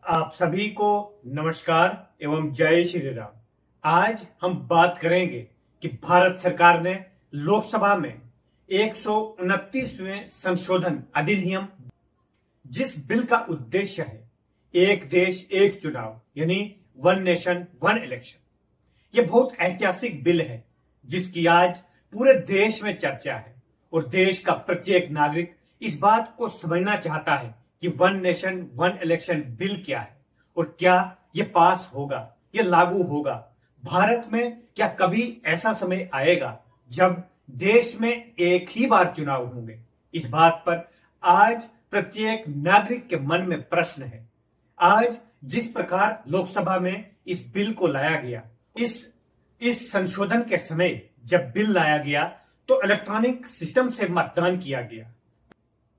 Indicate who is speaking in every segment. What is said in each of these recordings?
Speaker 1: आप सभी को नमस्कार एवं जय श्री राम। आज हम बात करेंगे कि भारत सरकार ने लोकसभा में 129वें संशोधन अधिनियम, जिस बिल का उद्देश्य है एक देश एक चुनाव यानी वन नेशन वन इलेक्शन, यह बहुत ऐतिहासिक बिल है जिसकी आज पूरे देश में चर्चा है और देश का प्रत्येक नागरिक इस बात को समझना चाहता है कि one nation one election bill क्या है और क्या यह पास होगा, यह लागू होगा। भारत में क्या कभी ऐसा समय आएगा जब देश में एक ही बार चुनाव होंगे? इस बात पर आज प्रत्येक नागरिक के मन में प्रश्न है। आज जिस प्रकार लोकसभा में इस बिल को लाया गया, इस संशोधन के समय जब बिल लाया गया तो इलेक्ट्रॉनिक सिस्टम से मतदान किया गया।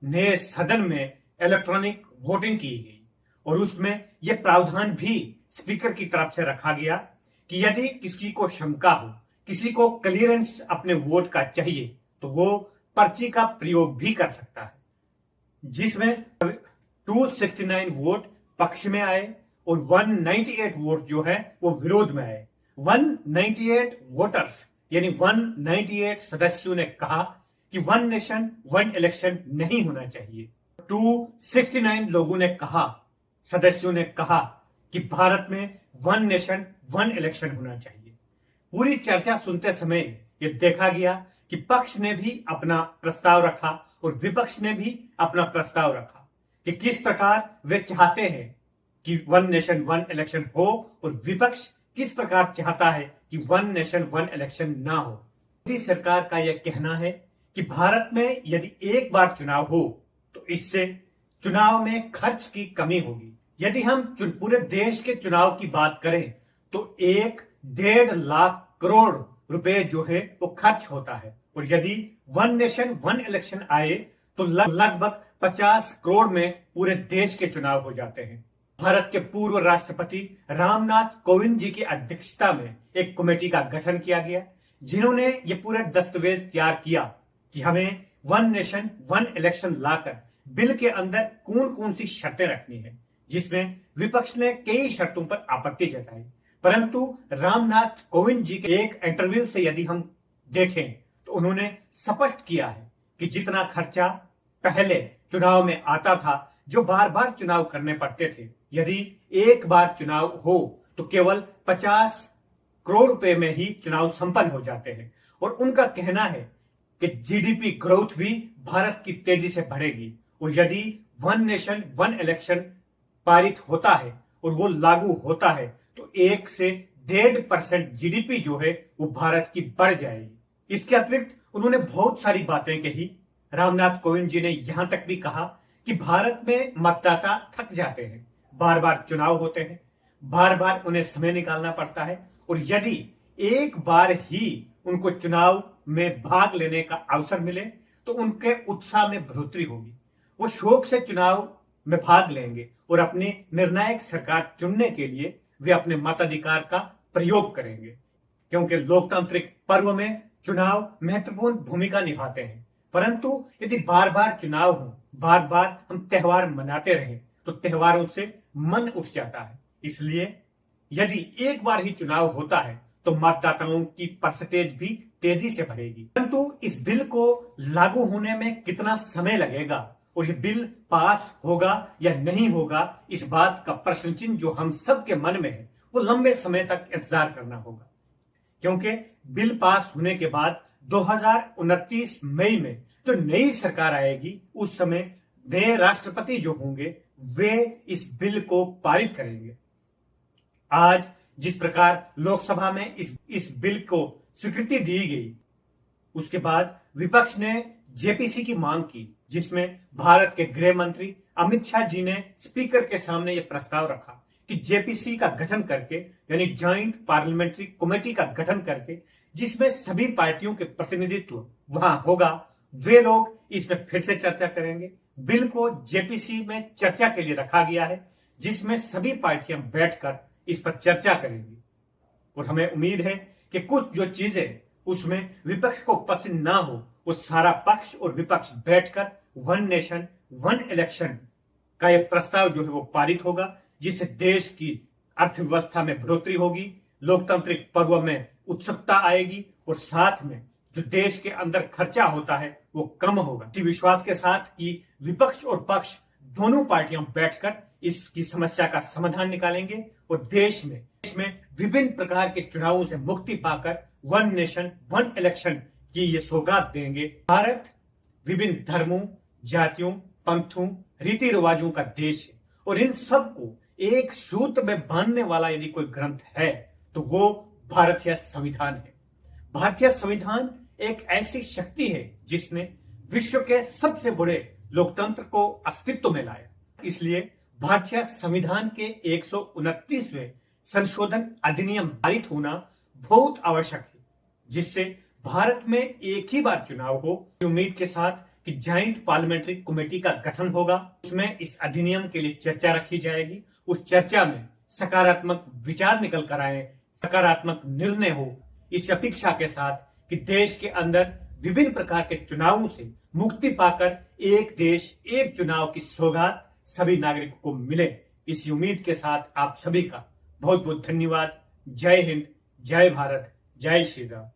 Speaker 1: नए सदन में इलेक्ट्रॉनिक वोटिंग की गई और उसमें यह प्रावधान भी स्पीकर की तरफ से रखा गया कि यदि किसी को शंका हो, किसी को क्लियरेंस अपने वोट का चाहिए, तो वो पर्ची का प्रयोग भी कर सकता है, जिसमें 269 वोट पक्ष में आए और 198 वोट जो है वो विरोध में आए। 198 वोटर्स यानी 198 सदस्यों ने कहा कि वन नेशन वन इलेक्शन नहीं होना चाहिए। 269 लोगों ने कहा, सदस्यों ने कहा कि भारत में वन नेशन वन इलेक्शन होना चाहिए। पूरी चर्चा सुनते समय यह देखा गया कि पक्ष ने भी अपना प्रस्ताव रखा और विपक्ष ने भी अपना प्रस्ताव रखा कि किस प्रकार वे चाहते हैं कि वन नेशन वन इलेक्शन हो और विपक्ष किस प्रकार चाहता है कि वन नेशन वन इलेक्शन ना हो। मोदी सरकार का यह कहना है कि भारत में यदि एक बार चुनाव हो तो इससे चुनाव में खर्च की कमी होगी। यदि हम पूरे देश के चुनाव की बात करें तो 1.5 लाख करोड़ रुपए जो है वो खर्च होता है और यदि वन नेशन वन इलेक्शन आए तो लगभग 50 करोड़ में पूरे देश के चुनाव हो जाते हैं। भारत के पूर्व राष्ट्रपति रामनाथ कोविंद जी की अध्यक्षता में एक कमेटी का गठन किया गया, जिन्होंने ये पूरा दस्तावेज तैयार किया कि हमें वन नेशन वन इलेक्शन लाकर बिल के अंदर कौन कौन सी शर्तें रखनी है, जिसमें विपक्ष ने कई शर्तों पर आपत्ति जताई। परंतु रामनाथ कोविंद जी के एक इंटरव्यू से यदि हम देखें तो उन्होंने स्पष्ट किया है कि जितना खर्चा पहले चुनाव में आता था, जो बार बार चुनाव करने पड़ते थे, यदि एक बार चुनाव हो तो केवल 50 करोड़ रुपए में ही चुनाव संपन्न हो जाते हैं। और उनका कहना है कि जीडीपी ग्रोथ भी भारत की तेजी से बढ़ेगी और यदि वन नेशन वन इलेक्शन पारित होता है और वो लागू होता है तो 1 से 1.5% जीडीपी जो है वो भारत की बढ़ जाएगी। इसके अतिरिक्त उन्होंने बहुत सारी बातें कही। रामनाथ कोविंद जी ने यहां तक भी कहा कि भारत में मतदाता थक जाते हैं, बार बार चुनाव होते हैं, बार बार उन्हें समय निकालना पड़ता है और यदि एक बार ही उनको चुनाव में भाग लेने का अवसर मिले तो उनके उत्साह में बढ़ोतरी होगी। वो शौक से चुनाव में भाग लेंगे और अपनी निर्णायक सरकार चुनने के लिए वे अपने मताधिकार का प्रयोग करेंगे, क्योंकि लोकतांत्रिक पर्व में चुनाव महत्वपूर्ण भूमिका निभाते हैं। परंतु यदि बार बार चुनाव हो, बार बार हम त्योहार मनाते रहें तो त्योहारों से मन उठ जाता है। इसलिए यदि एक बार ही चुनाव होता है तो मतदाताओं की परसेंटेज भी तेजी से बढ़ेगी। परंतु इस बिल को लागू होने में कितना समय लगेगा और ये बिल पास होगा या नहीं होगा, इस बात का प्रश्न चिन्ह जो हम सबके मन में है वो लंबे समय तक इंतजार करना होगा, क्योंकि बिल पास होने के बाद 2029 मई में जो नई सरकार आएगी उस समय नए राष्ट्रपति जो होंगे वे इस बिल को पारित करेंगे। आज जिस प्रकार लोकसभा में इस बिल को स्वीकृति दी गई, उसके बाद विपक्ष ने जेपीसी की मांग की, जिसमें भारत के गृह मंत्री अमित शाह जी ने स्पीकर के सामने यह प्रस्ताव रखा कि जेपीसी का गठन करके यानी ज्वाइंट पार्लियामेंट्री कमेटी का गठन करके, जिसमें सभी पार्टियों के प्रतिनिधित्व वहां होगा, वे लोग इसमें फिर से चर्चा करेंगे। बिल को जेपीसी में चर्चा के लिए रखा गया है, जिसमें सभी पार्टियां बैठकर इस पर चर्चा करेंगी और हमें उम्मीद है कि कुछ जो चीजें उसमें विपक्ष को पसंद ना हो, वो सारा पक्ष और विपक्ष बैठकर वन नेशन वन इलेक्शन का यह प्रस्ताव जो है वो पारित होगा, जिससे देश की अर्थव्यवस्था में बढ़ोतरी होगी, लोकतांत्रिक पर्व में उत्सुकता आएगी और साथ में जो देश के अंदर खर्चा होता है वो कम होगा। इसी विश्वास के साथ कि विपक्ष और पक्ष दोनों पार्टियां बैठकर इसकी समस्या का समाधान निकालेंगे और देश में विभिन्न प्रकार के चुनावों से मुक्ति पाकर वन नेशन वन इलेक्शन की ये सौगात देंगे। भारत विभिन्न धर्मों, जातियों, पंथों, रीति रिवाजों का देश है और इन सबको एक सूत्र में बांधने वाला यदि कोई ग्रंथ है तो वो भारतीय संविधान है। भारतीय संविधान एक ऐसी शक्ति है जिसने विश्व के सबसे बड़े लोकतंत्र को अस्तित्व में लाया। इसलिए भारतीय संविधान के 129वें संशोधन अधिनियम पारित होना बहुत आवश्यक है, जिससे भारत में एक ही बार चुनाव हो। उम्मीद के साथ कि ज्वाइंट पार्लियामेंट्री कमेटी का गठन होगा, उसमें इस अधिनियम के लिए चर्चा रखी जाएगी। उस चर्चा में सकारात्मक विचार निकल कर आए, सकारात्मक निर्णय हो, इस अपेक्षा के साथ कि देश के अंदर विभिन्न प्रकार के चुनावों से मुक्ति पाकर एक देश एक चुनाव की सौगात सभी नागरिकों को मिले। इस उम्मीद के साथ आप सभी का बहुत बहुत धन्यवाद। जय हिंद, जय भारत, जय श्री राम।